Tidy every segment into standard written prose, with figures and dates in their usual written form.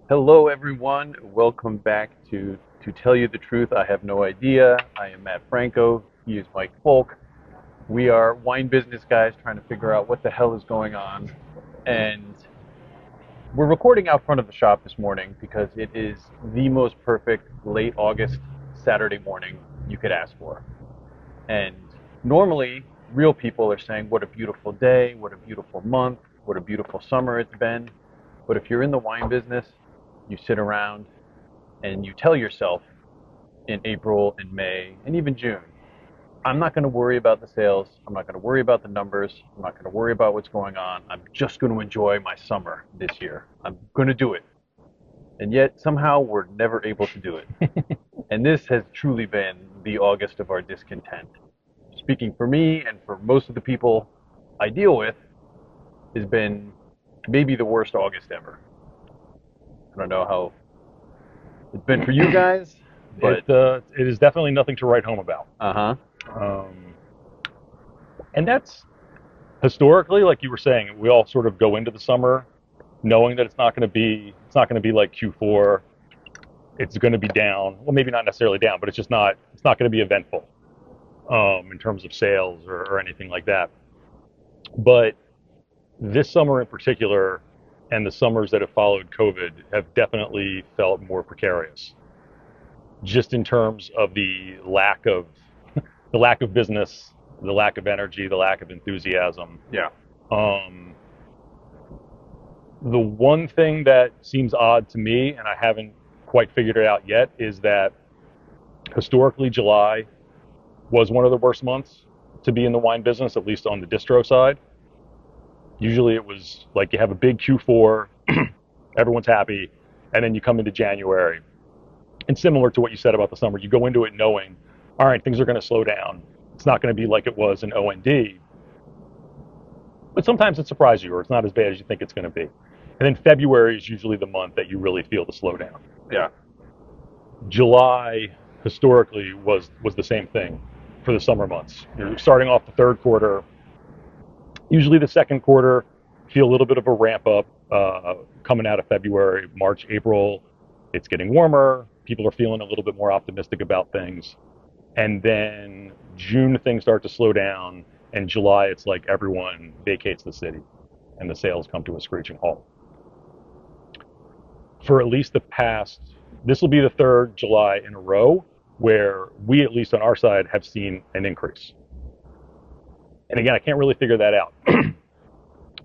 Hello, everyone. Welcome back to Tell You the Truth. I have no idea. I am Matt Franco. He is Mike Folk. We are wine business guys trying to figure out what the hell is going on. And we're recording out front of the shop this morning because it is the most perfect late August Saturday morning you could ask for. And normally, real people are saying, what a beautiful day, what a beautiful month, what a beautiful summer it's been. But if you're in the wine business, you sit around and you tell yourself in April and May and even June, I'm not going to worry about the sales. I'm not going to worry about the numbers. I'm not going to worry about what's going on. I'm just going to enjoy my summer this year. I'm going to do it. And yet somehow we're never able to do it. And this has truly been the August of our discontent. Speaking for me and for most of the people I deal with, has been maybe the worst August ever. I don't know how it's been for you guys, but it is definitely nothing to write home about. And that's historically, like you were saying, we all sort of go into the summer knowing that it's not going to be like Q4. It's going to be down. Well, maybe not necessarily down, but it's not going to be eventful in terms of sales or anything like that. But this summer in particular, and the summers that have followed COVID, have definitely felt more precarious. Just in terms of the lack of business, the lack of energy, the lack of enthusiasm. Yeah. The one thing that seems odd to me, and I haven't quite figured it out yet, is that historically July was one of the worst months to be in the wine business, at least on the distro side. Usually it was like you have a big Q4, everyone's happy, and then you come into January. And similar to what you said about the summer, you go into it knowing, all right, things are going to slow down. It's not going to be like it was in OND. But sometimes it surprises you, or it's not as bad as you think it's going to be. And then February is usually the month that you really feel the slowdown. Yeah. July, historically, was the same thing for the summer months. You're starting off the third quarter. Usually the second quarter, feel a little bit of a ramp up coming out of February, March, April. It's getting warmer. People are feeling a little bit more optimistic about things. And then June, things start to slow down. And July, it's like everyone vacates the city and the sales come to a screeching halt. For at least this will be the third July in a row where we, at least on our side, have seen an increase. And again, I can't really figure that out.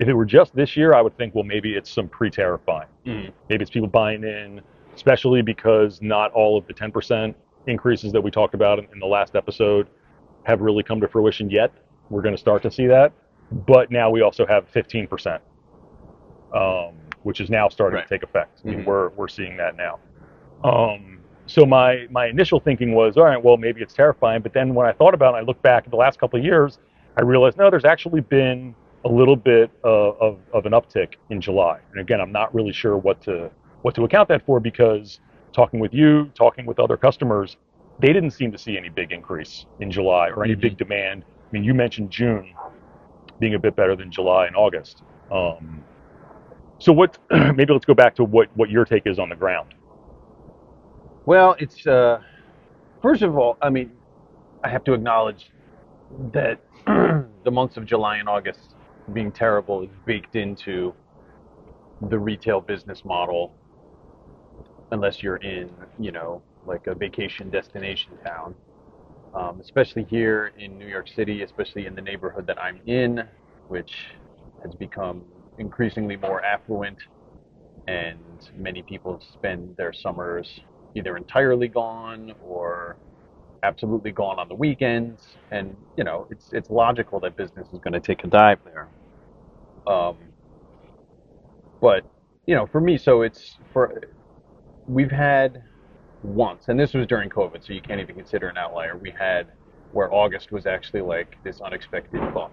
If it were just this year, I would think, well, maybe it's some pre-tariff buying. Maybe it's people buying in, especially because not all of the 10% increases that we talked about in the last episode have really come to fruition yet. We're going to start to see that. But now we also have 15%, which is now starting to take effect. I mean, we're seeing that now. So my initial thinking was, all right, well, maybe it's terrifying. But then when I thought about it, I looked back at the last couple of years, I realized, no, there's actually been a little bit of an uptick in July. And again, I'm not really sure what to account that for, because talking with you, talking with other customers, they didn't seem to see any big increase in July or any big demand. I mean, you mentioned June being a bit better than July and August. So maybe let's go back to what your take is on the ground. Well, it's first of all, I mean, I have to acknowledge that the months of July and August being terrible is baked into the retail business model, unless you're in, like a vacation destination town. Especially here in New York City, especially in the neighborhood that I'm in, which has become increasingly more affluent, and many people spend their summers either entirely gone or absolutely gone on the weekends, and it's logical that business is going to take a dive there. But for me, we've had once, and this was during COVID, so you can't even consider an outlier. We had where August was actually like this unexpected bump.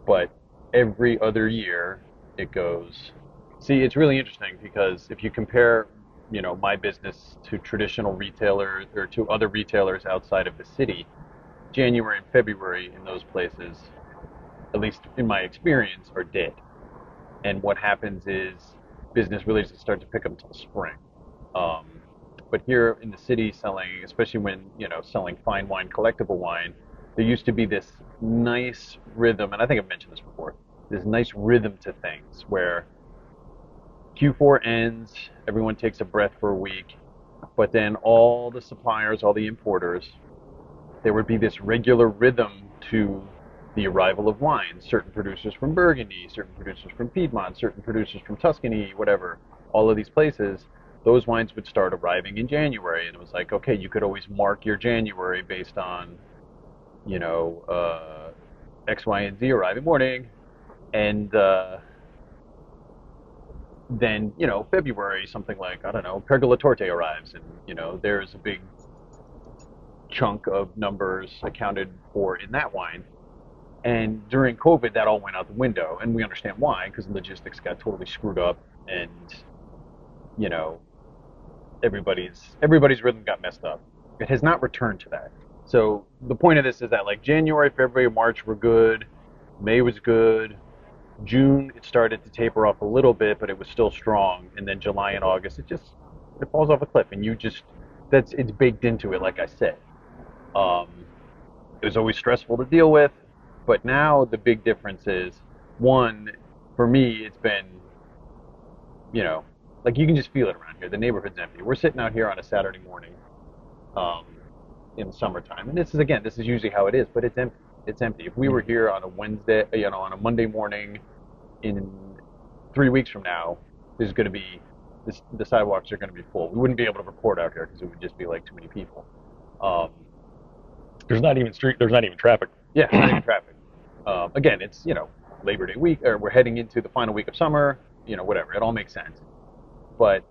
But every other year it goes. See, it's really interesting because if you compare, my business to traditional retailers or to other retailers outside of the city, January and February in those places, at least in my experience, are dead. And what happens is business really doesn't start to pick up until spring. Um, but here in the city, selling, especially when selling fine wine, collectible wine, there used to be this nice rhythm, and I think I've mentioned this before. This nice rhythm to things where Q4 ends, everyone takes a breath for a week, but then all the suppliers, all the importers, there would be this regular rhythm to the arrival of wines. Certain producers from Burgundy, certain producers from Piedmont, certain producers from Tuscany, whatever, all of these places, those wines would start arriving in January. And it was like, okay, you could always mark your January based on, you know, X, Y, and Z arriving morning. And then, February, something like, I don't know, Pergola Torte arrives. And, there's a big chunk of numbers accounted for in that wine. And during COVID, that all went out the window, and we understand why, because logistics got totally screwed up, and you know everybody's rhythm got messed up. It has not returned to that. So the point of this is that like January, February, March were good, May was good, June it started to taper off a little bit, but it was still strong, and then July and August it falls off a cliff, and it's baked into it, like I said. Um, it was always stressful to deal with. But now the big difference is, one, for me, it's been, like you can just feel it around here. The neighborhood's empty. We're sitting out here on a Saturday morning um, in the summertime. And this is usually how it is, but it's empty. It's empty. If we were here on a Wednesday, on a Monday morning in 3 weeks from now, there's going to be, the sidewalks are going to be full. We wouldn't be able to record out here because it would just be like too many people. There's not even traffic. Yeah, not even traffic. Again, it's, Labor Day week, or we're heading into the final week of summer, whatever. It all makes sense. But,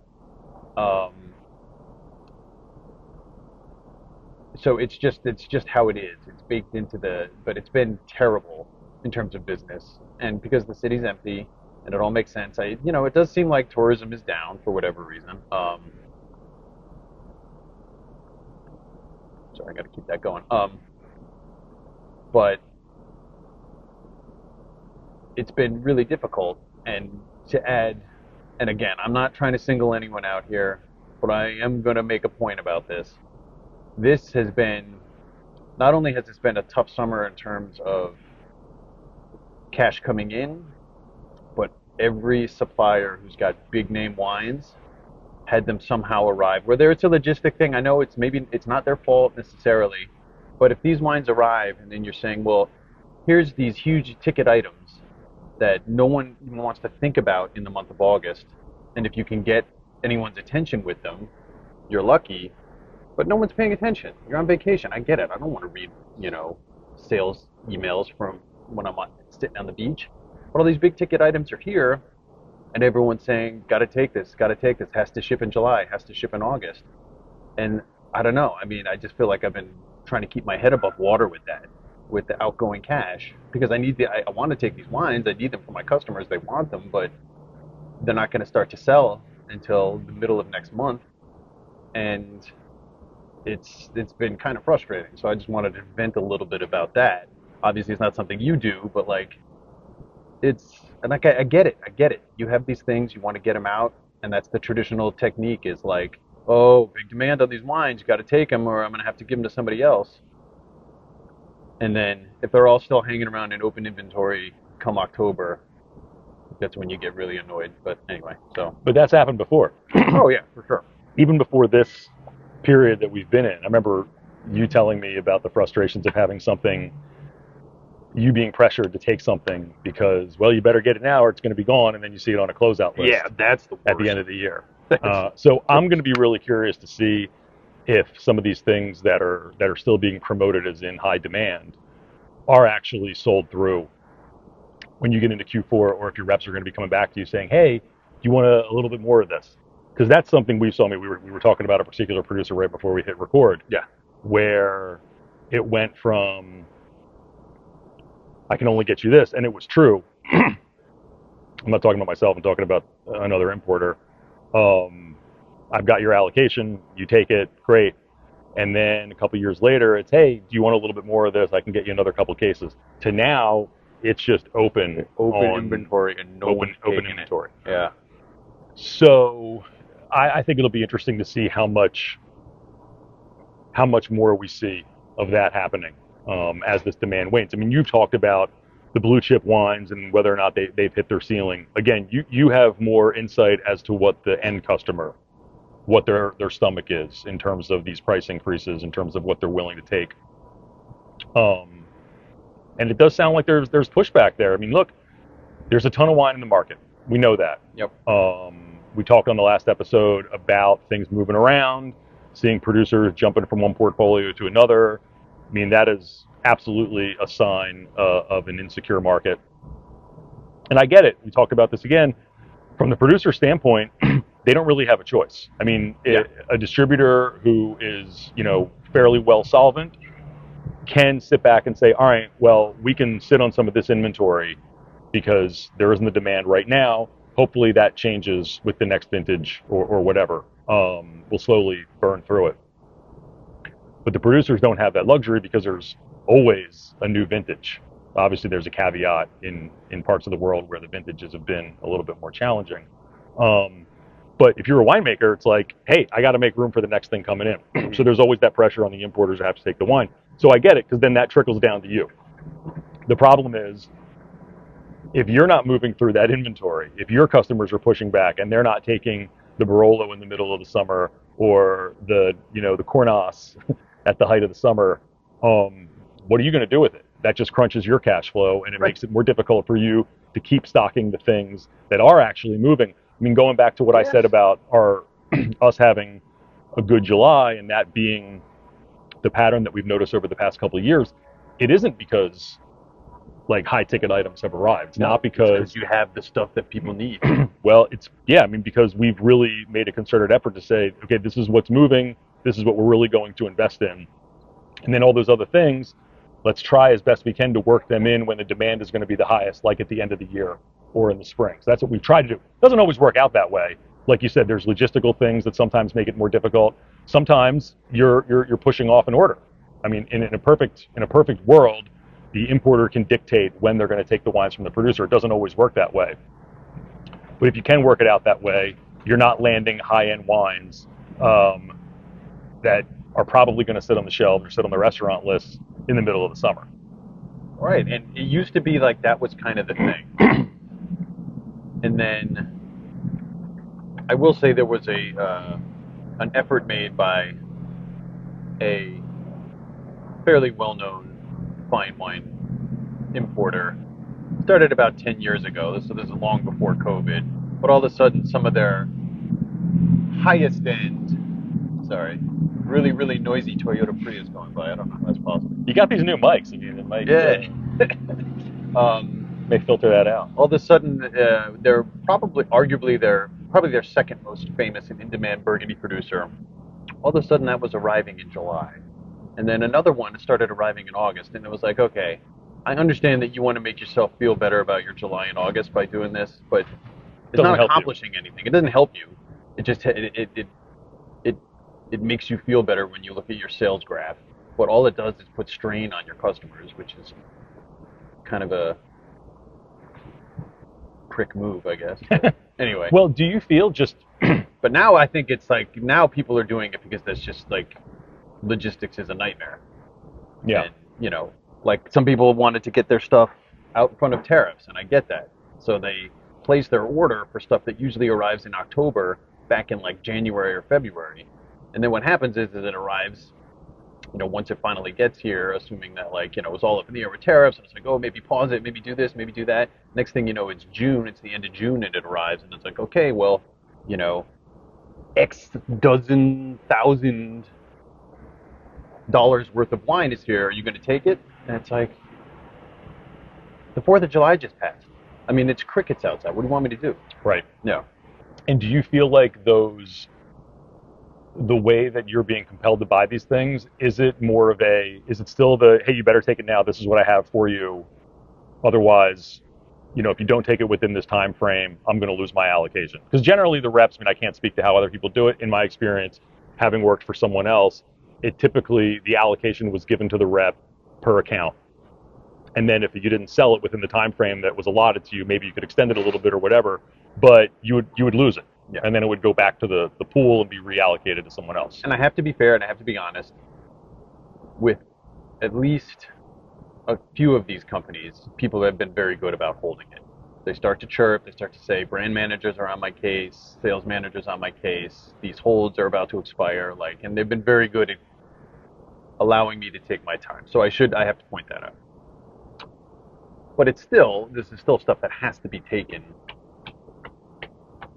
so it's just how it is. It's baked into but it's been terrible in terms of business. And because the city's empty and it all makes sense, it does seem like tourism is down for whatever reason. Sorry, I got to keep that going. But it's been really difficult. And to add, and again, I'm not trying to single anyone out here, but I am going to make a point about this. This has been, not only has this been a tough summer in terms of cash coming in, but every supplier who's got big name wines had them somehow arrive. Whether it's a logistic thing, I know it's not their fault necessarily, but if these wines arrive and then you're saying, well, here's these huge ticket items that no one even wants to think about in the month of August, and if you can get anyone's attention with them, you're lucky, but no one's paying attention. You're on vacation. I get it. I don't want to read, sales emails from when I'm sitting on the beach. But all these big ticket items are here, and everyone's saying, got to take this, has to ship in July, has to ship in August. And I don't know. I mean, I just feel like I've been trying to keep my head above water with that, with the outgoing cash, because I want to take these wines. I need them for my customers. They want them, but they're not going to start to sell until the middle of next month. And it's been kind of frustrating. So I just wanted to vent a little bit about that. Obviously, it's not something you do, but like, and like I get it. You have these things, you want to get them out, and that's the traditional technique. Is like, oh, big demand on these wines, you got to take them, or I'm going to have to give them to somebody else. And then if they're all still hanging around in open inventory come October, that's when you get really annoyed. But anyway, so. But that's happened before. Oh yeah, for sure. Even before this period that we've been in. I remember you telling me about the frustrations of having something, you being pressured to take something because, well, you better get it now or it's going to be gone, and then you see it on a closeout list. Yeah, that's the worst. At the end of the year. So I'm going to be really curious to see if some of these things that are still being promoted as in high demand are actually sold through when you get into Q4, or if your reps are going to be coming back to you saying, hey, do you want a little bit more of this? Because that's something we were talking about a particular producer right before we hit record. Yeah. Where it went from, I can only get you this, and it was true. I'm not talking about myself, I'm talking about another importer. I've got your allocation, you take it, great. And then a couple years later, it's, hey, do you want a little bit more of this? I can get you another couple cases. To now, it's just open inventory and no one's open taking inventory. it. Yeah. So I think it'll be interesting to see how much more we see of that happening as this demand wanes. I mean, you've talked about the blue chip wines and whether or not they've hit their ceiling. Again, you have more insight as to what the end customer, what their stomach is in terms of these price increases, in terms of what they're willing to take. And it does sound like there's pushback there. I mean, look, there's a ton of wine in the market. We know that. Yep. We talked on the last episode about things moving around, seeing producers jumping from one portfolio to another. I mean, that is absolutely a sign of an insecure market. And I get it. We talked about this again. From the producer standpoint, they don't really have a choice. I mean, a distributor who is, fairly well solvent can sit back and say, all right, well, we can sit on some of this inventory because there isn't the demand right now. Hopefully that changes with the next vintage or whatever. We'll slowly burn through it. But the producers don't have that luxury because there's always a new vintage. Obviously, there's a caveat in parts of the world where the vintages have been a little bit more challenging. But if you're a winemaker, it's like, hey, I got to make room for the next thing coming in. So there's always that pressure on the importers to have to take the wine. So I get it, because then that trickles down to you. The problem is, if you're not moving through that inventory, if your customers are pushing back and they're not taking the Barolo in the middle of the summer or the Cornas at the height of the summer, what are you going to do with it? That just crunches your cash flow, and it makes it more difficult for you to keep stocking the things that are actually moving. I mean, going back to what I said about us having a good July and that being the pattern that we've noticed over the past couple of years, it isn't because like high ticket items have arrived. It's not because you have the stuff that people need. Well, because we've really made a concerted effort to say, okay, this is what's moving, this is what we're really going to invest in. And then all those other things, let's try as best we can to work them in when the demand is going to be the highest, like at the end of the year or in the spring. So that's what we've tried to do. It doesn't always work out that way. Like you said, there's logistical things that sometimes make it more difficult. Sometimes you're pushing off an order. I mean, in a perfect world, the importer can dictate when they're going to take the wines from the producer. It doesn't always work that way. But if you can work it out that way, you're not landing high-end wines that are probably going to sit on the shelves or sit on the restaurant lists in the middle of the summer. Right, and it used to be like that was kind of the thing. And then I will say there was an effort made by a fairly well-known fine wine importer. Started about 10 years ago, so this is long before COVID. But all of a sudden, some of their highest end, really, really noisy Toyota Prius going by. I don't know how that's possible. You got these new mics. I mean, it might, may filter that out. All of a sudden, they're arguably their second most famous and in-demand Burgundy producer. All of a sudden, that was arriving in July. And then another one started arriving in August, and it was like, okay, I understand that you want to make yourself feel better about your July and August by doing this, but it's not accomplishing anything. It doesn't help you. It just it makes you feel better when you look at your sales graph. But all it does is put strain on your customers, which is kind of a prick move, I guess. But anyway. Well, do you feel just... But now I think it's like, now people are doing it because that's just like, logistics is a nightmare. Yeah. And, like some people wanted to get their stuff out in front of tariffs, and I get that. So they place their order for stuff that usually arrives in October back in like January or February. And then what happens is that it arrives, once it finally gets here, assuming that like, it was all up in the air with tariffs, and it's like, oh, maybe pause it, maybe do this, maybe do that. Next thing you know, it's June, it's the end of June, and it arrives, and it's like, okay, well, X dozen thousand dollars worth of wine is here. Are you going to take it? And it's like, the 4th of July just passed. I mean, it's crickets outside. What do you want me to do? Right. Yeah. And do you feel like the way that you're being compelled to buy these things, is it still hey, you better take it now, this is what I have for you, otherwise, if you don't take it within this time frame, I'm going to lose my allocation? Because generally the reps, I can't speak to how other people do it. In my experience, having worked for someone else, it typically, the allocation was given to the rep per account. And then if you didn't sell it within the time frame that was allotted to you, maybe you could extend it a little bit or whatever, but you would lose it. Yeah. And then it would go back to the pool and be reallocated to someone else. And I have to be fair and I have to be honest. With at least a few of these companies, people have been very good about holding it. They start to chirp, they start to say, brand managers are on my case, sales managers on my case, these holds are about to expire, and they've been very good at allowing me to take my time. So I have to point that out. But this is still stuff that has to be taken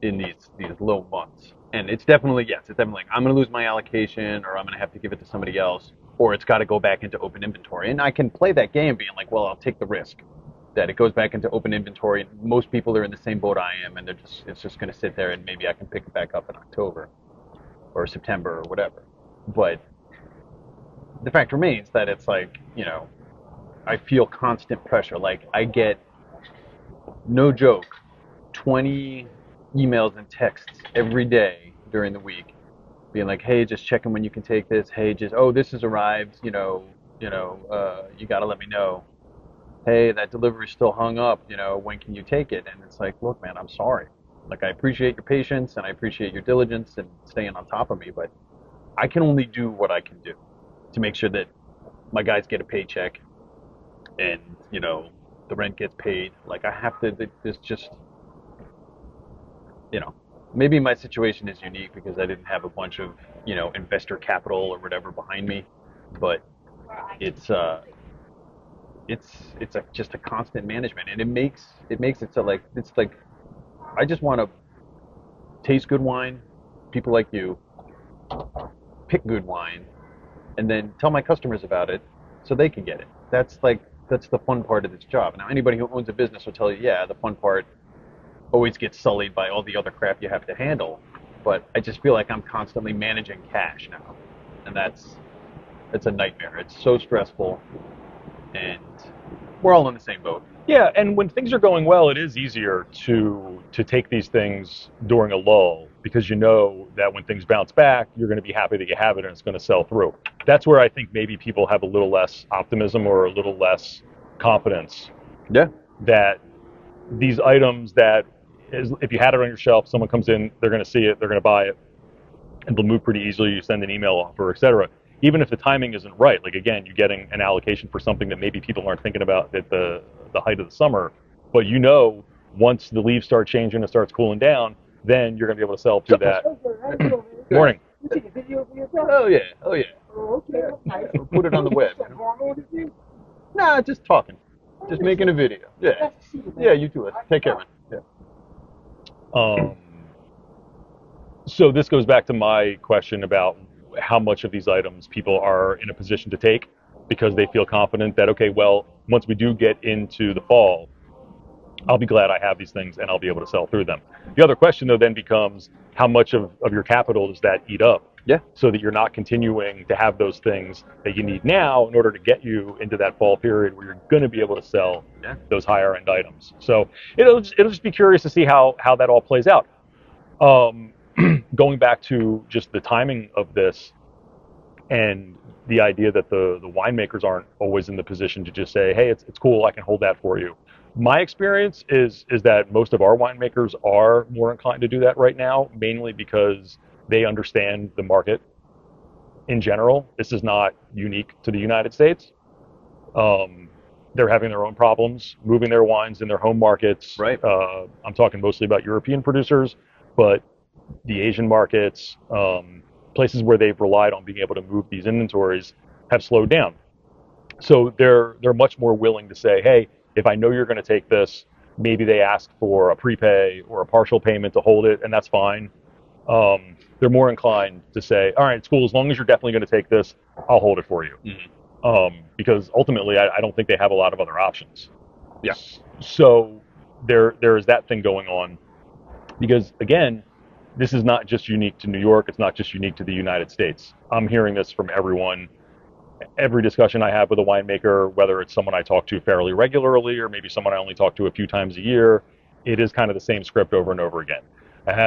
in these low months. And it's definitely like, I'm going to lose my allocation, or I'm going to have to give it to somebody else, or it's got to go back into open inventory. And I can play that game being like, well, I'll take the risk that it goes back into open inventory. Most people are in the same boat I am, and it's just going to sit there, and maybe I can pick it back up in October or September or whatever. But the fact remains that it's like, I feel constant pressure. Like, I get, no joke, 20 emails and texts every day during the week being like, hey, just checking when you can take this. Hey, this has arrived, you got to let me know. Hey, that delivery's still hung up, when can you take it? And it's like, look, man, I'm sorry. Like, I appreciate your patience and I appreciate your diligence and staying on top of me, but I can only do what I can do to make sure that my guys get a paycheck and, the rent gets paid. Like, I have to, there's just, maybe my situation is unique because I didn't have a bunch of, investor capital or whatever behind me, but it's just a constant management, and it makes it so like, it's like, I just want to taste good wine, people like you, pick good wine, and then tell my customers about it so they can get it. That's the fun part of this job. Now, anybody who owns a business will tell you, yeah, the fun part always gets sullied by all the other crap you have to handle. But I just feel like I'm constantly managing cash now, and it's a nightmare. It's so stressful, and we're all in the same boat. Yeah, and when things are going well, it is easier to take these things during a lull, because you know that when things bounce back, you're going to be happy that you have it and it's going to sell through. That's where I think maybe people have a little less optimism or a little less confidence. Yeah. That these items that, if you had it on your shelf, someone comes in, they're going to see it, they're going to buy it, and they'll move pretty easily. You send an email offer, etc. Even if the timing isn't right, like, again, you're getting an allocation for something that maybe people aren't thinking about at the height of the summer, but once the leaves start changing and it starts cooling down, then you're going to be able to sell through that. Morning. You take a video for yourself? Oh yeah. Oh, okay. Nice. We'll put it on the web. Something wrong with this thing? Nah, just talking. Just making a video. Yeah. Nice to see you, man. Yeah, you too. Take care, man. Yeah. So this goes back to my question about how much of these items people are in a position to take because they feel confident that, okay, well, once we do get into the fall, I'll be glad I have these things and I'll be able to sell through them. The other question, though, then becomes how much of your capital does that eat up? Yeah. So that you're not continuing to have those things that you need now in order to get you into that fall period where you're going to be able to sell those higher end items. So it'll just be curious to see how that all plays out. Going back to just the timing of this and the idea that the winemakers aren't always in the position to just say, hey, it's cool, I can hold that for you. My experience is that most of our winemakers are more inclined to do that right now, mainly because they understand the market in general. This is not unique to the United States. They're having their own problems moving their wines in their home markets. Right. I'm talking mostly about European producers, but the Asian markets, places where they've relied on being able to move these inventories have slowed down. So they're much more willing to say, hey, if I know you're going to take this, maybe they ask for a prepay or a partial payment to hold it, and that's fine. They're more inclined to say, all right, it's cool, as long as you're definitely going to take this, I'll hold it for you. Mm-hmm. Because ultimately, I don't think they have a lot of other options. Yeah. So there is that thing going on. Because, again, this is not just unique to New York. It's not just unique to the United States. I'm hearing this from everyone. Every discussion I have with a winemaker, whether it's someone I talk to fairly regularly or maybe someone I only talk to a few times a year, it is kind of the same script over and over again.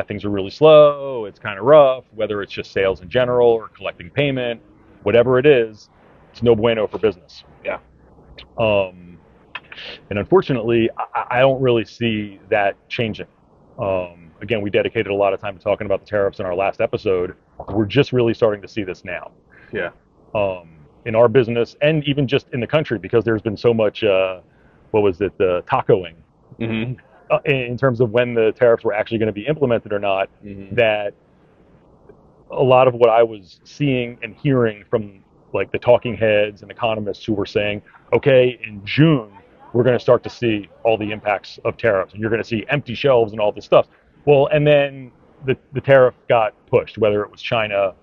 Things are really slow. It's kind of rough, whether it's just sales in general or collecting payment. whatever it is, it's no bueno for business. Yeah. And unfortunately, I don't really see that changing. Again, we dedicated a lot of time to talking about the tariffs in our last episode. We're just really starting to see this now. Yeah. In our business and even just in the country, because there's been so much, the tacoing Mm-hmm. in terms of when the tariffs were actually going to be implemented or not, Mm-hmm. that a lot of what I was seeing and hearing from like the talking heads and economists who were saying, okay, in June, we're going to start to see all the impacts of tariffs and you're going to see empty shelves and all this stuff. Well, and then the tariff got pushed, whether it was China,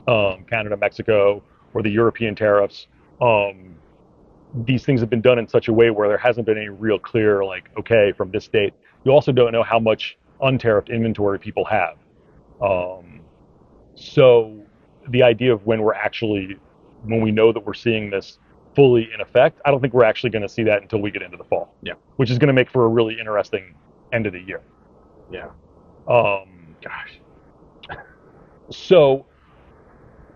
Canada, Mexico, or the European tariffs. These things have been done in such a way where there hasn't been any real clear, like, okay, from this date. You also don't know how much untariffed inventory people have. So the idea of when we know that we're seeing this fully in effect, I don't think we're actually going to see that until we get into the fall. Yeah. Which is going to make for a really interesting end of the year. Yeah. Gosh. So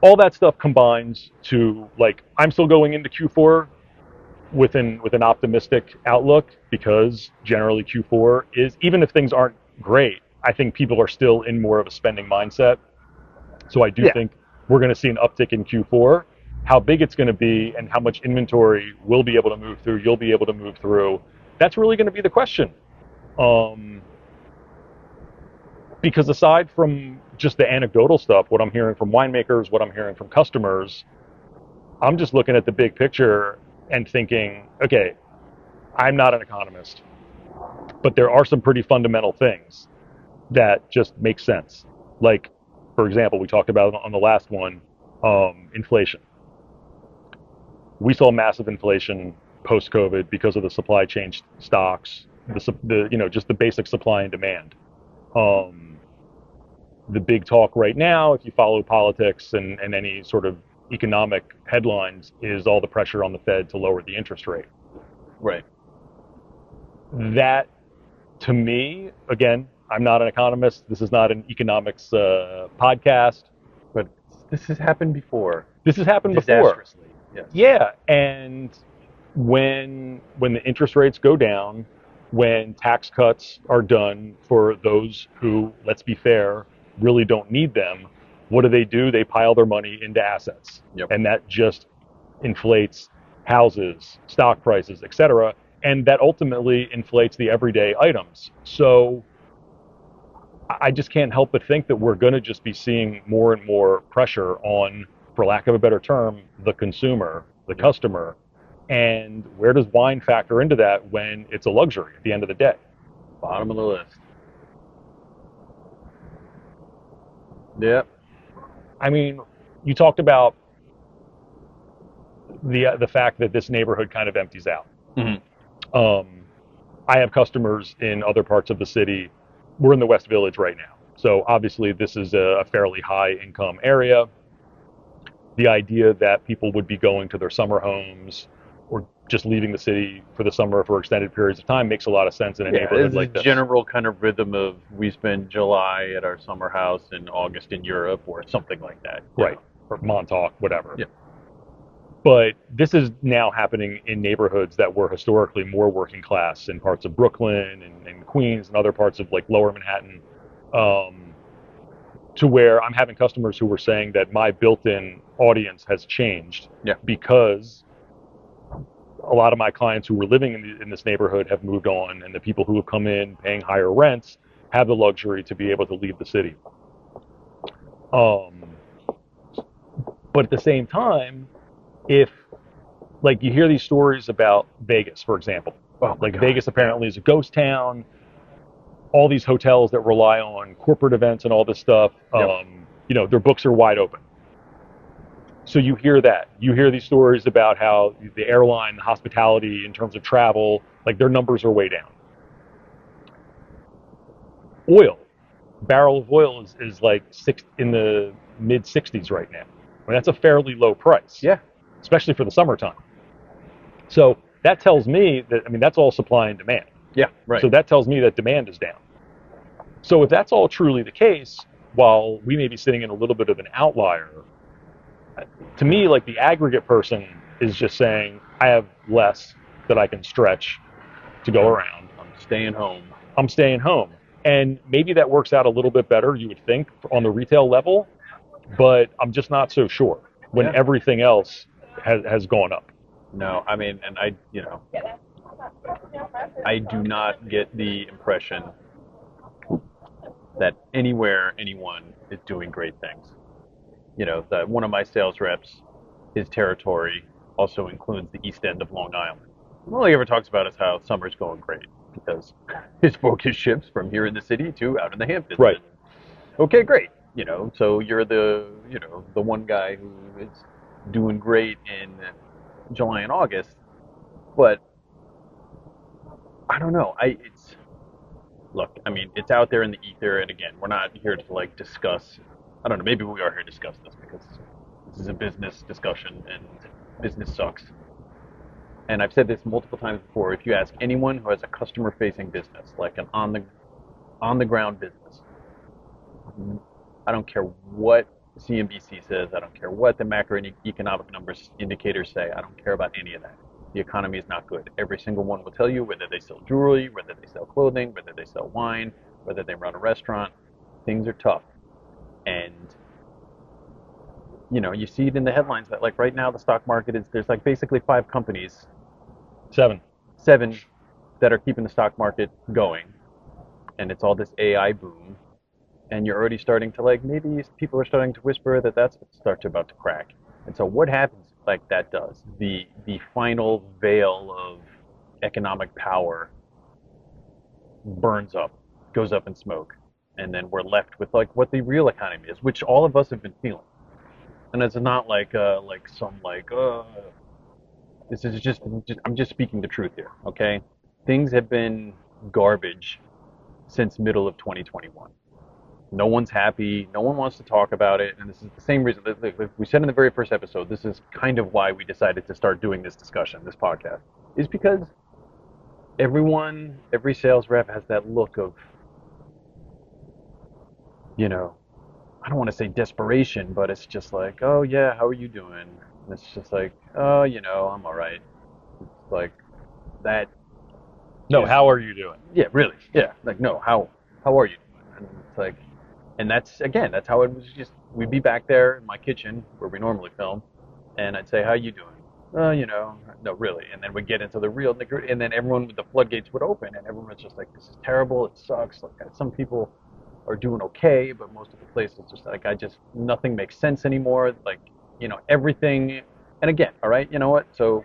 all that stuff combines to, like, I'm still going into Q4 with an optimistic outlook, because generally Q4 is, even if things aren't great, I think people are still in more of a spending mindset. So I do think we're going to see an uptick in Q4. How big it's going to be and how much inventory we'll be able to move through, you'll be able to move through, that's really going to be the question. Because aside from just the anecdotal stuff, what I'm hearing from winemakers, what I'm hearing from customers, I'm just looking at the big picture and thinking, okay, I'm not an economist, but there are some pretty fundamental things that just make sense. Like, for example, we talked about on the last one, inflation. We saw massive inflation post-COVID because of the supply chain stocks, just the basic supply and demand. The big talk right now, if you follow politics and any sort of economic headlines, is all the pressure on the Fed to lower the interest rate. Right. That, to me, again, I'm not an economist. This is not an economics podcast. But this has happened before. This has happened before. Disastrously. Yes. Yeah, and when the interest rates go down, when tax cuts are done for those who, let's be fair, really don't need them, what do? They pile their money into assets. Yep. And that just inflates houses, stock prices, etc. And that ultimately inflates the everyday items. So I just can't help but think that we're going to just be seeing more and more pressure on, for lack of a better term, the consumer, the customer. And where does wine factor into that when it's a luxury at the end of the day? Bottom of the list. Yep. I mean, you talked about the fact that this neighborhood kind of empties out. Mm-hmm. I have customers in other parts of the city. We're in the West Village right now. So obviously this is a fairly high income area. The idea that people would be going to their summer homes or just leaving the city for the summer for extended periods of time makes a lot of sense in a neighborhood like this. General kind of rhythm of we spend July at our summer house and August in Europe or something like that. Right. Or Montauk, whatever. Yeah. But this is now happening in neighborhoods that were historically more working class, in parts of Brooklyn and Queens and other parts of like lower Manhattan, to where I'm having customers who were saying that my built-in audience has changed because a lot of my clients who were living in this neighborhood have moved on, and the people who have come in paying higher rents have the luxury to be able to leave the city. But at the same time, if, like, you hear these stories about Vegas, for example, Vegas apparently is a ghost town, all these hotels that rely on corporate events and all this stuff, their books are wide open. So you hear that. You hear these stories about how the airline, the hospitality, in terms of travel, like, their numbers are way down. Oil, barrel of oil is like in the mid 60s right now. I mean, that's a fairly low price. Yeah. Especially for the summertime. So that tells me that, that's all supply and demand. Yeah, right. So that tells me that demand is down. So if that's all truly the case, while we may be sitting in a little bit of an outlier, to me, like the aggregate person is just saying, I have less that I can stretch to go around. I'm staying home. I'm staying home. And maybe that works out a little bit better, you would think, on the retail level, but I'm just not so sure when Yeah. everything else has gone up. No, I mean, and I do not get the impression that anywhere anyone is doing great things. One of my sales reps, his territory also includes the east end of Long Island. All he ever talks about is how summer's going great because his focus shifts from here in the city to out in the Hamptons. Right. Okay, great. So you're the one guy who is doing great in July and August, but I don't know. Look, I mean, it's out there in the ether, and again, we're not here to like discuss. I don't know. Maybe we are here to discuss this because this is a business discussion, and business sucks. And I've said this multiple times before. If you ask anyone who has a customer-facing business, like an on the ground business, I don't care what CNBC says. I don't care what the macroeconomic numbers indicators say. I don't care about any of that. The economy is not good. Every single one will tell you whether they sell jewelry, whether they sell clothing, whether they sell wine, whether they run a restaurant. Things are tough. And you see it in the headlines that like right now the stock market there's like basically 5 companies, 7. 7 that are keeping the stock market going. And it's all this AI boom. And you're already starting to like maybe people are starting to whisper that that's about to crack. And so what happens like that does the final veil of economic power burns up, goes up in smoke, and then we're left with like what the real economy is, which all of us have been feeling. And it's not like some this is just I'm just speaking the truth here, okay? Things have been garbage since middle of 2021. No one's happy. No one wants to talk about it. And this is the same reason that we said in the very first episode, this is kind of why we decided to start doing this discussion, this podcast, is because every sales rep has that look of, I don't want to say desperation, but it's just like, oh yeah, how are you doing? And it's just like, oh, I'm all right. It's like that. No, how are you doing? Yeah, really. Yeah. Like, no, how are you doing? And it's like, and that's how it was. Just we'd be back there in my kitchen where we normally film, and I'd say, "How you doing?" No, really. And then we'd get into the real nitty, and then the floodgates would open, and everyone was just like, "This is terrible. It sucks." Like some people are doing okay, but most of the places just like nothing makes sense anymore. Like everything. And again, all right, you know what? So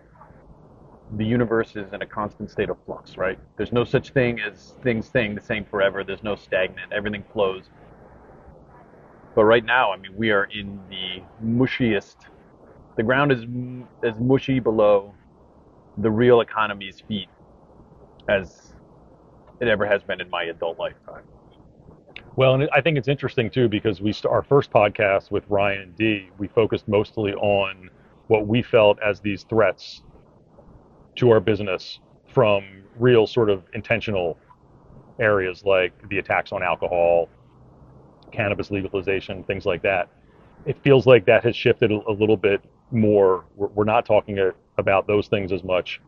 the universe is in a constant state of flux, right? There's no such thing as things staying the same forever. There's no stagnant. Everything flows. But right now, I mean, we are in the mushiest. The ground is as mushy below the real economy's feet as it ever has been in my adult lifetime. Well, and I think it's interesting too because our first podcast with Ryan and Dee, we focused mostly on what we felt as these threats to our business from real sort of intentional areas like the attacks on alcohol, cannabis legalization, things like that. It feels like that has shifted a little bit more. We're not talking about those things as much.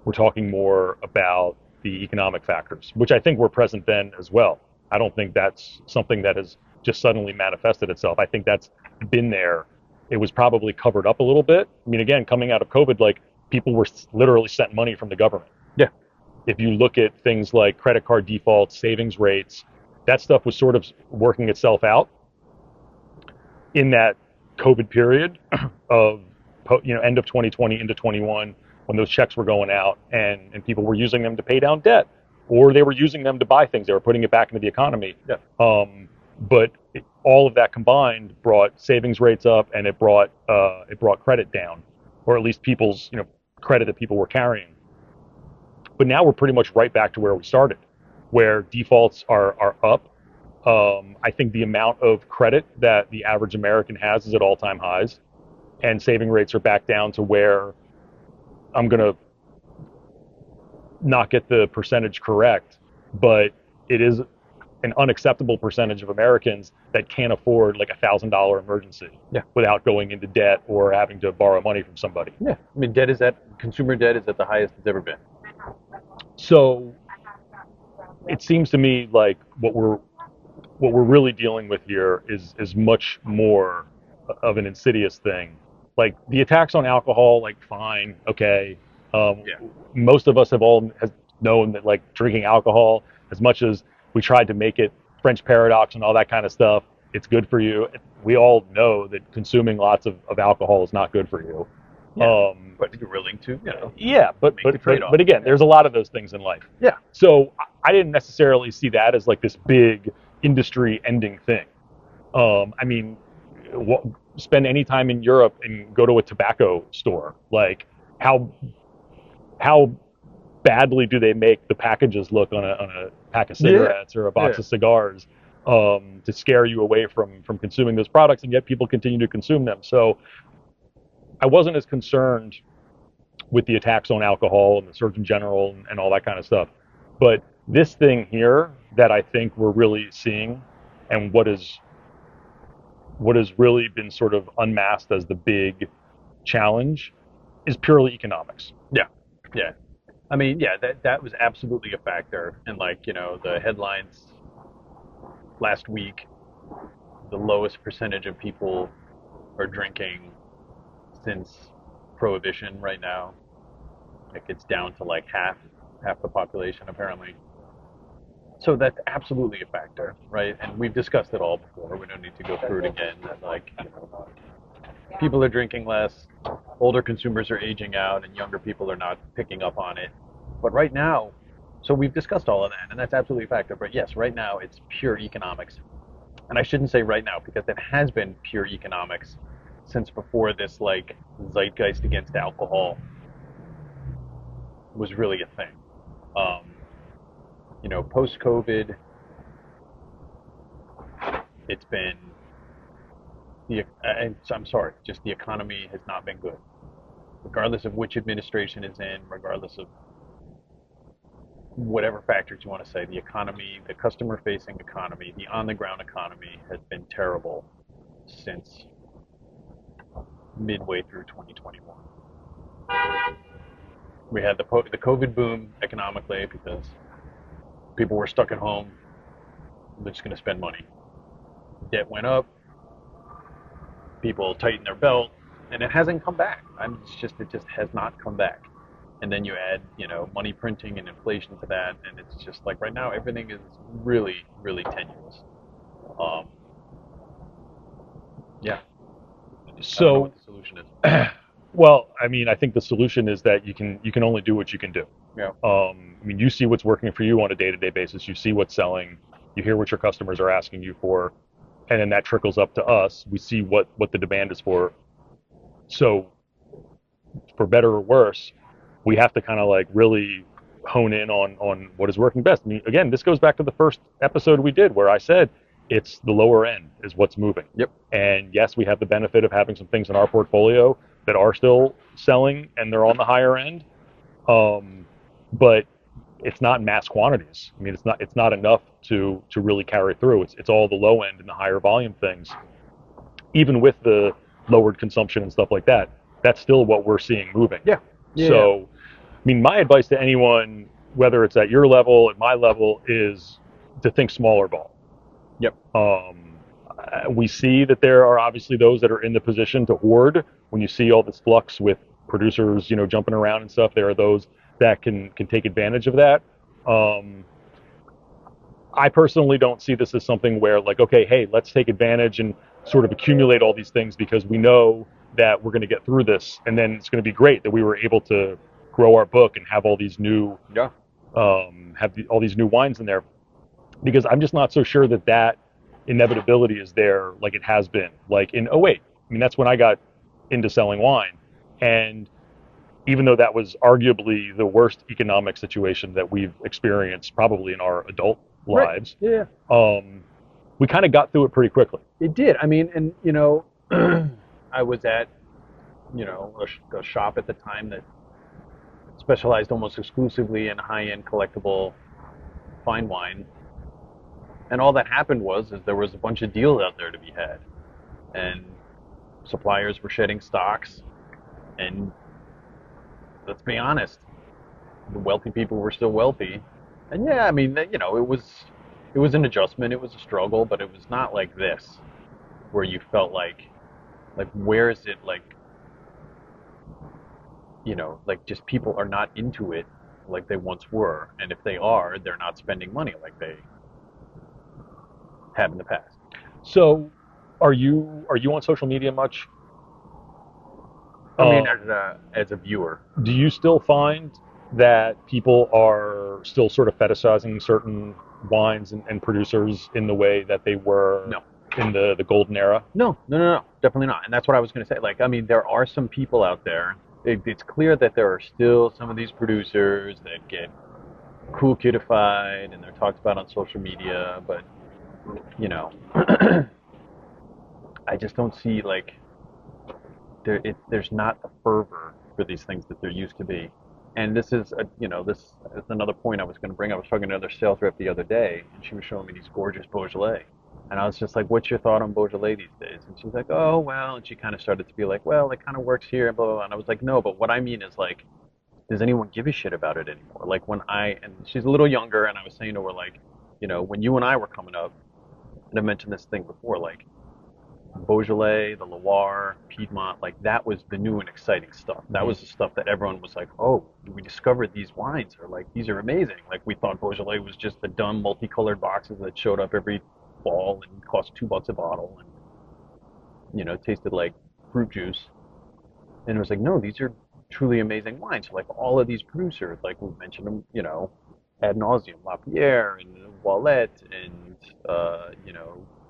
We're talking more about the economic factors, which I think were present then as well. I don't think that's something that has just suddenly manifested itself. I think that's been there. It was probably covered up a little bit. I mean, again, coming out of COVID, like people were literally sent money from the government. Yeah. If you look at things like credit card defaults, savings rates, that stuff was sort of working itself out in that COVID period of end of 2020 into 21 when those checks were going out and people were using them to pay down debt or they were using them to buy things. They were putting it back into the economy. Yeah. But all of that combined brought savings rates up and it brought credit down, or at least people's credit that people were carrying. But now we're pretty much right back to where we started, where defaults are up. I think the amount of credit that the average American has is at all-time highs, and saving rates are back down to where I'm going to not get the percentage correct, but it is an unacceptable percentage of Americans that can't afford like $1,000 emergency Yeah. without going into debt or having to borrow money from somebody. Yeah, I mean, consumer debt is at the highest it's ever been. So it seems to me like what we're really dealing with here is much more of an insidious thing. Like the attacks on alcohol, like fine, okay. Yeah. Most of us has known that like drinking alcohol, as much as we tried to make it French paradox and all that kind of stuff, it's good for you. We all know that consuming lots of alcohol is not good for you. Yeah. But you're willing to, Yeah, but the trade-off. but again, there's a lot of those things in life. Yeah. So I didn't necessarily see that as like this big industry-ending thing. I mean, spend any time in Europe and go to a tobacco store. Like, how badly do they make the packages look on a pack of cigarettes or a box of cigars to scare you away from consuming those products, and yet people continue to consume them. So I wasn't as concerned with the attacks on alcohol and the Surgeon General and all that kind of stuff. But this thing here that I think we're really seeing, and what has really been sort of unmasked as the big challenge, is purely economics. Yeah. I mean, yeah, that was absolutely a factor. And like, the headlines last week, the lowest percentage of people are drinking since Prohibition right now. Like it's down to like half the population apparently. So that's absolutely a factor, right? And we've discussed it all before. We don't need to go through it again. That like, people are drinking less, older consumers are aging out, and younger people are not picking up on it. But right now, so we've discussed all of that, and that's absolutely a factor. But yes, right now it's pure economics. And I shouldn't say right now, because it has been pure economics since before this like zeitgeist against alcohol was really a thing. Post-COVID, it's been I'm sorry, just the economy has not been good. Regardless of which administration is in, regardless of whatever factors you want to say, the economy, the customer-facing economy, the on-the-ground economy has been terrible since midway through 2021. We had the COVID boom economically because people were stuck at home. They're just going to spend money. Debt went up. People tightened their belt, and it hasn't come back. It just has not come back. And then you add, money printing and inflation to that, and it's just like right now everything is really, really tenuous. Yeah. I don't know So, what the solution is. well, I mean, I think the solution is that you can only do what you can do. Yeah. I mean, you see what's working for you on a day-to-day basis. You see what's selling. You hear what your customers are asking you for, and then that trickles up to us. We see what the demand is for. So, for better or worse, we have to kind of like really hone in on what is working best. I mean, again, this goes back to the first episode we did where I said it's the lower end is what's moving. Yep. And yes, we have the benefit of having some things in our portfolio that are still selling and they're on the higher end. But it's not in mass quantities. I mean, it's not enough to really carry through. It's all the low end and the higher volume things. Even with the lowered consumption and stuff like that, that's still what we're seeing moving. Yeah. So, I mean, my advice to anyone, whether it's at your level, at my level, is to think smaller ball. Yep. We see that there are obviously those that are in the position to hoard. When you see all this flux with producers, jumping around and stuff, there are those that can take advantage of that. I personally don't see this as something where like, okay, hey, let's take advantage and sort of accumulate all these things because we know that we're going to get through this, and then it's going to be great that we were able to grow our book and have all these new all these new wines in there, because I'm just not so sure that inevitability is there like it has been like in '08. I mean, that's when I got into selling wine, and even though that was arguably the worst economic situation that we've experienced probably in our adult lives, Yeah. we kind of got through it pretty quickly. It did. I mean, and I was at a shop at the time that specialized almost exclusively in high-end collectible fine wine, And all that happened is there was a bunch of deals out there to be had, and suppliers were shedding stocks, and let's be honest, the wealthy people were still wealthy. And yeah, I mean, it was an adjustment, it was a struggle, but it was not like this, where you felt like where is it like, like just people are not into it like they once were, and if they are, they're not spending money like they have in the past. So, are you on social media much? I mean, Um, as a viewer, do you still find that people are still sort of fetishizing certain wines and producers in the way that they were no. in the golden era? No, no, no, no, definitely not. And that's what I was going to say. Like, I mean, there are some people out there. It's clear that there are still some of these producers that get cool kidified and they're talked about on social media, but you know, I just don't see like there's not the fervor for these things that there used to be. And this is another point I was going to bring. I was talking to another sales rep the other day, and she was showing me these gorgeous Beaujolais. And I was just like, "What's your thought on Beaujolais these days?" And she's like, "Oh, well," and she kind of started to be like, "Well, it kind of works here," and blah, blah, blah. And I was like, "No, but what I mean is like, does anyone give a shit about it anymore?" Like and she's a little younger, and I was saying to her like, when you and I were coming up, and I mentioned this thing before, like Beaujolais, the Loire, Piedmont, like that was the new and exciting stuff. That was the stuff that everyone was like, "Oh, we discovered these wines, or like these are amazing." Like we thought Beaujolais was just the dumb multicolored boxes that showed up every fall and cost $2 a bottle, and tasted like fruit juice. And it was like, no, these are truly amazing wines. So like all of these producers, like we mentioned them, ad nauseum, Lapierre and Wallet and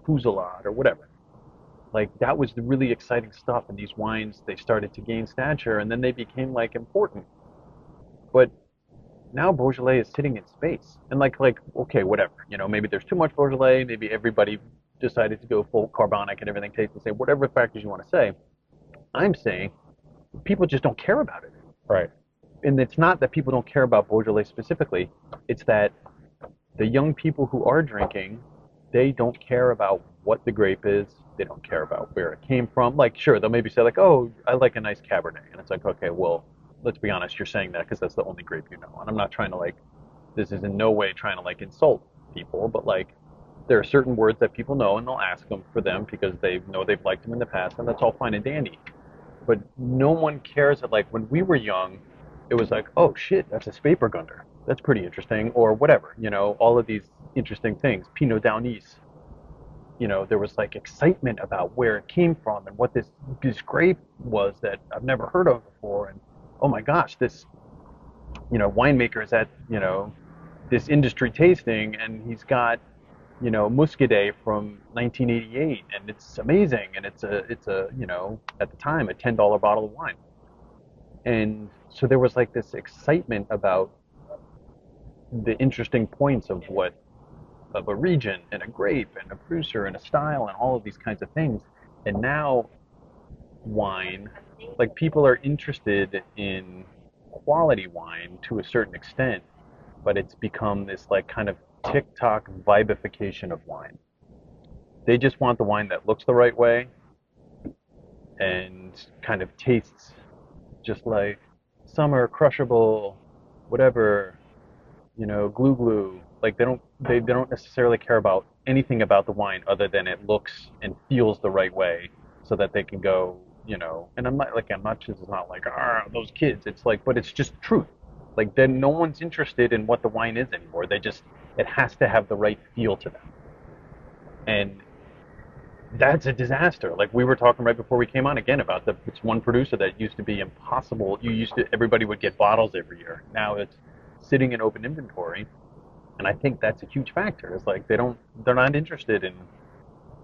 Fuselade or whatever. Like that was the really exciting stuff, and these wines they started to gain stature, and then they became like important. But now Beaujolais is sitting in space, and like okay, whatever, maybe there's too much Beaujolais, maybe everybody decided to go full carbonic and everything tastes the same, whatever factors you want to say. I'm saying people just don't care about it, Right. and it's not that people don't care about Beaujolais specifically, it's that the young people who are drinking, they don't care about what the grape is. They don't care about where it came from. Like, sure, they'll maybe say like, "Oh, I like a nice Cabernet," and it's like, okay, well, let's be honest, you're saying that because that's the only grape you know. And I'm not trying to like, this is in no way trying to like insult people, but like, there are certain words that people know, and they'll ask them for them because they know they've liked them in the past, and that's all fine and dandy. But no one cares that like when we were young, it was like, oh shit, that's a Spapergunder. That's pretty interesting, or whatever. All of these interesting things. Pinot Downese. There was like excitement about where it came from and what this grape was that I've never heard of before. And oh my gosh, this winemaker is at this industry tasting, and he's got Muscadet from 1988, and it's amazing, and it's a at the time a $10 bottle of wine. And so there was like this excitement about the interesting points of a region and a grape and a producer and a style and all of these kinds of things. And now wine, like people are interested in quality wine to a certain extent, but it's become this like kind of TikTok vibe-i-fication of wine. They just want the wine that looks the right way and kind of tastes just like summer crushable, whatever, glue glue. Like they don't necessarily care about anything about the wine other than it looks and feels the right way, so that they can go, And I'm not just it's not like those kids. It's like, but it's just truth. Like then no one's interested in what the wine is anymore. It has to have the right feel to them, and that's a disaster. Like we were talking right before we came on again about it's one producer that used to be impossible. Everybody would get bottles every year. Now it's sitting in open inventory, and I think that's a huge factor. It's like they're not interested in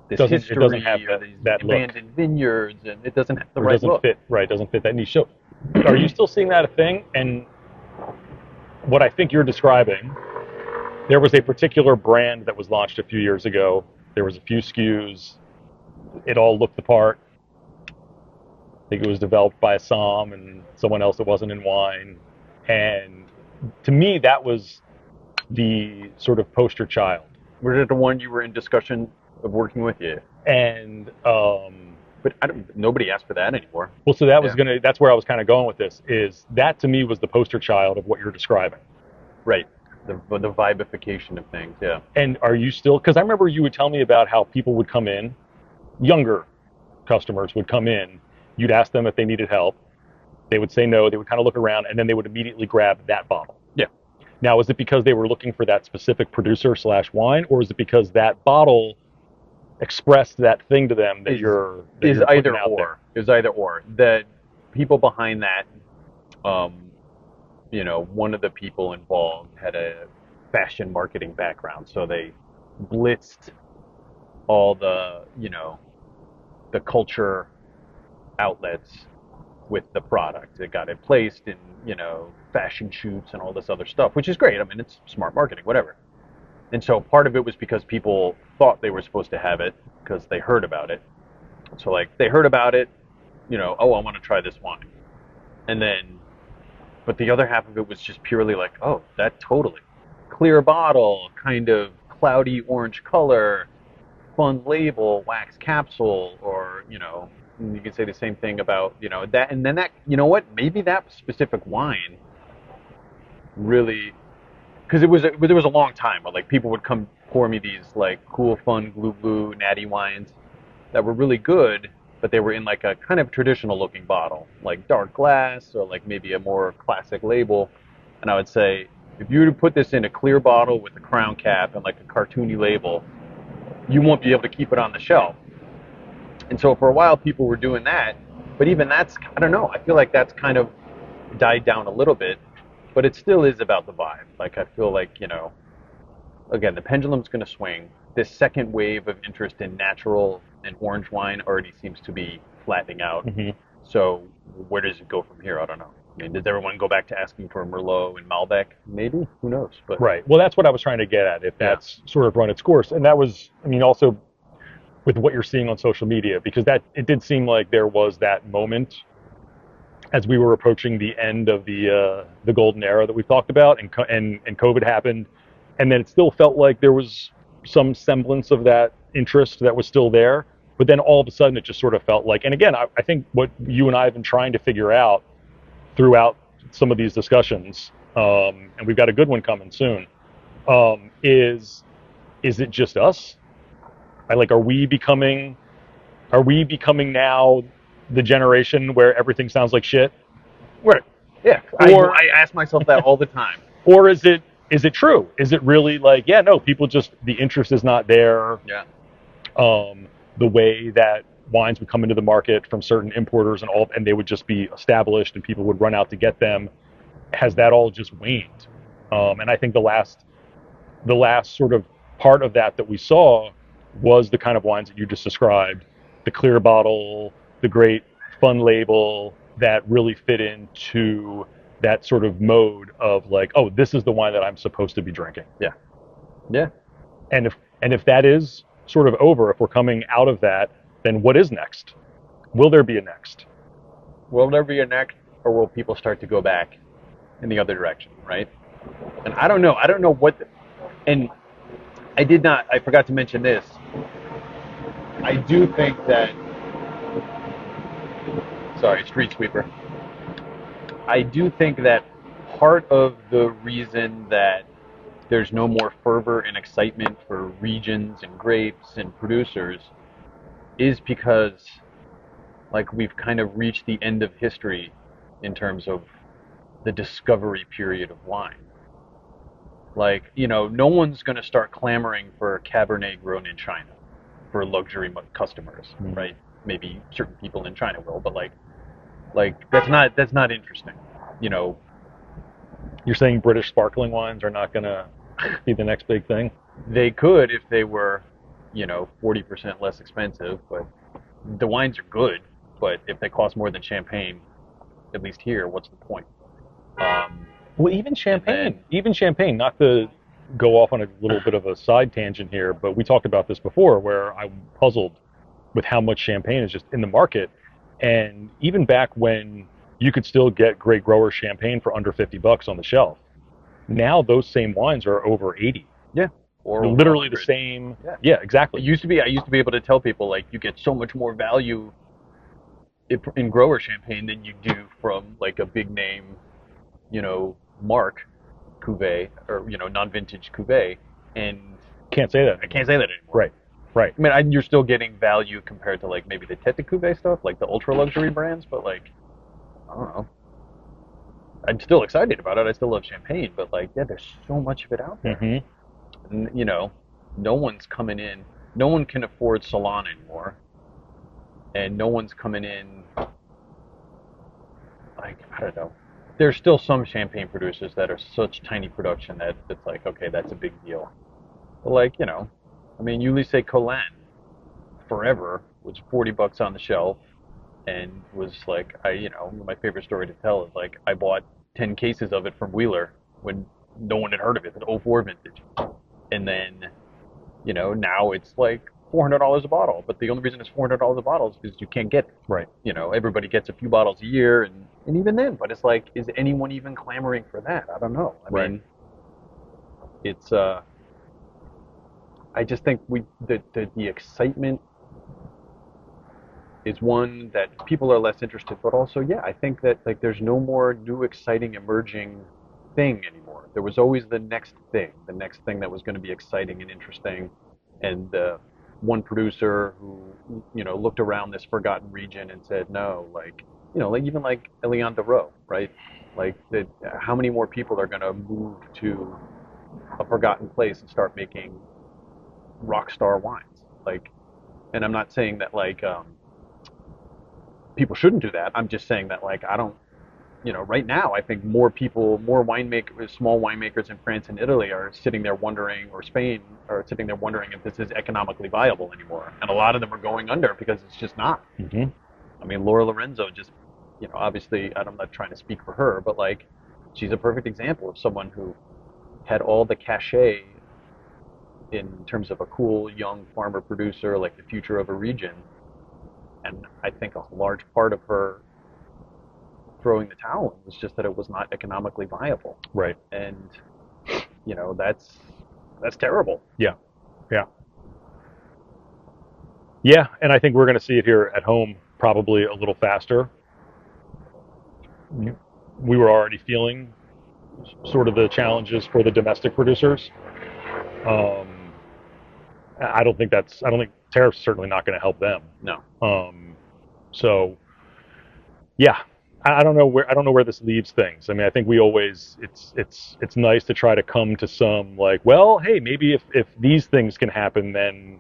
this It doesn't history have or these that look, abandoned vineyards, and it doesn't have the or right doesn't look. fit right, doesn't fit that niche. So, are you still seeing that a thing? And what I think you're describing, there was a particular brand that was launched a few years ago. There was a few SKUs. It all looked the part. I think it was developed by a Somm and someone else that wasn't in wine. And to me, that was the sort of poster child Was it the one you were in discussion of working with? Yeah. And But nobody asked for that anymore. well, so that was Yeah. that's where I was kind of going with this. Is that to me was the poster child of what you're describing. Right. The vibe-i-fication of things. Yeah. And are you still? Because I remember you would tell me about how people would come in, younger customers would come in. You'd ask them if they needed help. They would say no. They would kind of look around, and then they would immediately grab that bottle. Yeah. Now, is it because they were looking for that specific producer / wine, or is it because that bottle expressed that thing to them that you're either putting out or. there? Is either or. The people behind that, one of the people involved had a fashion marketing background, so they blitzed all the culture outlets with the product. They got it placed in, fashion shoots and all this other stuff, which is great. I mean, it's smart marketing, whatever. And so part of it was because people thought they were supposed to have it because they heard about it. So like they heard about it, oh, I want to try this wine. And then, but the other half of it was just purely like, oh, that totally. Clear bottle, kind of cloudy orange color, fun label, wax capsule, or, you can say the same thing about, that. And then that, maybe that specific wine really, because there was a long time where like people would come pour me these like cool, fun, blue, natty wines that were really good, but they were in like a kind of traditional looking bottle, like dark glass or like maybe a more classic label. And I would say, if you were to put this in a clear bottle with a crown cap and like a cartoony label, you won't be able to keep it on the shelf. And so for a while, people were doing that. But even that's, I don't know, I feel like that's kind of died down a little bit. But it still is about the vibe. Like, I feel like, again, the pendulum's going to swing. This second wave of interest in natural and orange wine already seems to be flattening out. Mm-hmm. So where does it go from here? I don't know. I mean, does everyone go back to asking for Merlot and Malbec? Maybe. Who knows? But Right. Well, that's what I was trying to get at, if that's sort of run its course. And that was, I mean, also with what you're seeing on social media, because that it did seem like there was that moment as we were approaching the end of the golden era that we've talked about, and COVID happened, and then it still felt like there was some semblance of that interest that was still there. But then all of a sudden it just sort of felt like, and again, I think what you and I have been trying to figure out throughout some of these discussions, and we've got a good one coming soon, is it just us? Are we becoming now the generation where everything sounds like shit? right. Yeah. Or I ask myself that all the time. or is it true? Is it really like, yeah, no, people just, the interest is not there. Yeah. The way that wines would come into the market from certain importers and they would just be established and people would run out to get them, has that all just waned? And I think the last sort of part of that we saw was the kind of wines that you just described, the clear bottle, the great fun label that really fit into that sort of mode of like, oh, this is the wine that I'm supposed to be drinking. Yeah. Yeah. And if that is sort of over, if we're coming out of that, then what is next? Will there be a next? Will there be a next, or will people start to go back in the other direction, right? And I don't know. I don't know and I forgot to mention this. I do think that, sorry, street sweeper. I do think that part of the reason that there's no more fervor and excitement for regions and grapes and producers is because like we've kind of reached the end of history in terms of the discovery period of wine. Like, no one's going to start clamoring for Cabernet grown in China for luxury customers, right? Maybe certain people in China will, but like that's not interesting. You're saying British sparkling wines are not going to be the next big thing? They could if they were, 40% less expensive, but the wines are good, but if they cost more than champagne, at least here, what's the point? Well, even champagne, not to go off on a little bit of a side tangent here, but we talked about this before where I'm puzzled with how much champagne is just in the market. And even back when you could still get great grower champagne for under $50 on the shelf, now those same wines are over 80. Yeah. or literally the 100. same. Yeah. Yeah, It exactly. used to be. I used to be able to tell people like you get so much more value in grower champagne than you do from like a big name, mark cuvee or non-vintage cuvee, and Can't say that I anymore. can't say that anymore. Right. Right. I mean, you're still getting value compared to like maybe the Tete de Cuvée stuff, like the ultra luxury brands, but like I don't know. I'm still excited about it. I still love champagne, but like yeah, there's so much of it out there, Hmm. and no one's coming in. No one can afford Salon anymore, and no one's coming in. Like I don't know. There's still some champagne producers that are such tiny production that it's like okay, that's a big deal. But like I mean, Ulysses Colin forever was $40 on the shelf, and was like my favorite story to tell is like I bought 10 cases of it from Wheeler when no one had heard of it, an '04 vintage, and then now it's like $400 a bottle. But the only reason it's $400 a bottle is because you can't get it. Right. Everybody gets a few bottles a year, and even then, but it's like, is anyone even clamoring for that? I don't know. I mean, it's I just think the excitement is one that people are less interested, but also yeah, I think that like there's no more new exciting emerging thing anymore. There was always the next thing that was going to be exciting and interesting, and one producer who looked around this forgotten region and said no, like like even like Elian de Raux, right? Like how many more people are going to move to a forgotten place and start making rock star wines? Like, and I'm not saying that like people shouldn't do that. I'm just saying that like I don't, right now I think more people, more winemakers, small winemakers in France and Italy are sitting there wondering, or Spain are sitting there wondering if this is economically viable anymore. And a lot of them are going under because it's just not. Hmm. I mean, Laura Lorenzo just, obviously I'm not trying to speak for her, but like she's a perfect example of someone who had all the cachet in terms of a cool young farmer producer, like the future of a region. And I think a large part of her throwing the towel in was just that it was not economically viable. Right. And that's terrible. Yeah. Yeah. Yeah, and I think we're going to see it here at home probably a little faster. We were already feeling sort of the challenges for the domestic producers. I don't think tariffs are certainly not going to help them. No. So yeah, I don't know where this leaves things. I mean, I think we always it's nice to try to come to some like, well, hey, maybe if these things can happen, then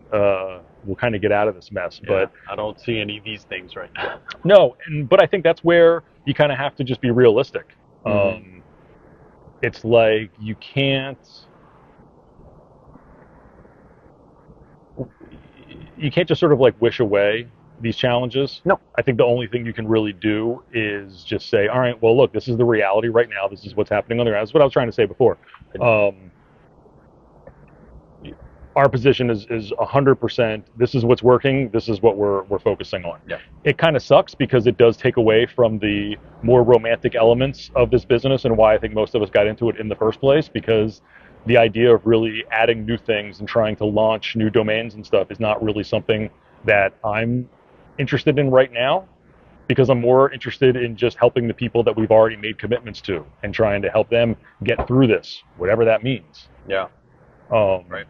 we'll kind of get out of this mess. Yeah, But I don't see any of these things right now. no, but I think that's where you kind of have to just be realistic. Mhm. It's like you can't just sort of like wish away these challenges. No. I think the only thing you can really do is just say, all right, well, look, this is the reality right now. This is what's happening on the ground. That's what I was trying to say before. Our position is 100%. This is what's working. This is what we're focusing on. Yeah. It kind of sucks because it does take away from the more romantic elements of this business and why I think most of us got into it in the first place, because the idea of really adding new things and trying to launch new domains and stuff is not really something that I'm interested in right now, because I'm more interested in just helping the people that we've already made commitments to and trying to help them get through this, whatever that means. Yeah. Right.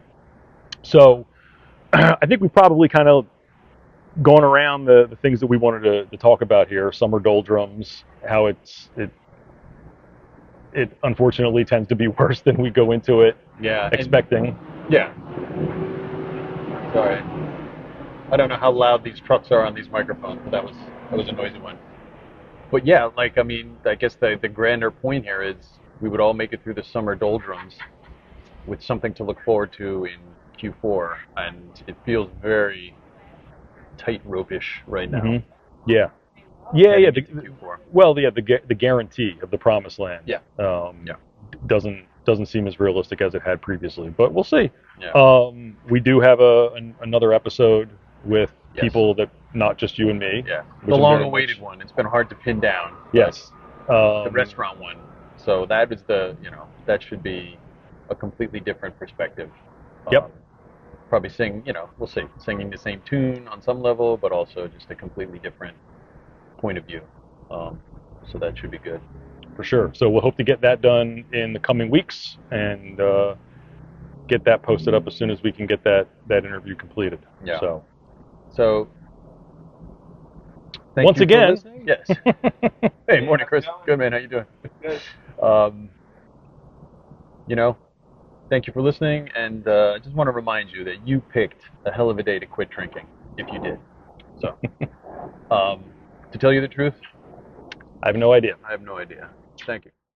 So I think we've probably kind of gone around the things that we wanted to talk about here. Summer doldrums, how it unfortunately tends to be worse than we go into it expecting. Yeah. Sorry. I don't know how loud these trucks are on these microphones, but that was a noisy one. But yeah, like I mean, I guess the grander point here is we would all make it through the summer doldrums with something to look forward to in Q4, and it feels very tightrope-ish right now. Mm-hmm. Yeah. Yeah. The guarantee of the promised land. Yeah. Doesn't seem as realistic as it had previously, but we'll see. Yeah. We do have another episode with people that not just you and me. Yeah. The long-awaited one. It's been hard to pin down. Yes. The restaurant one. So that is that should be a completely different perspective. Yep. Probably we'll see, singing the same tune on some level, but also just a completely different point of view. So that should be good. For sure. So we'll hope to get that done in the coming weeks and get that posted up as soon as we can get that interview completed. Yeah. So thank once you again, for listening. Yes. Hey, morning, Chris. Good, man. How you doing? Good. Thank you for listening, and I just want to remind you that you picked a hell of a day to quit drinking, if you did. So, to tell you the truth, I have no idea. I have no idea. Thank you.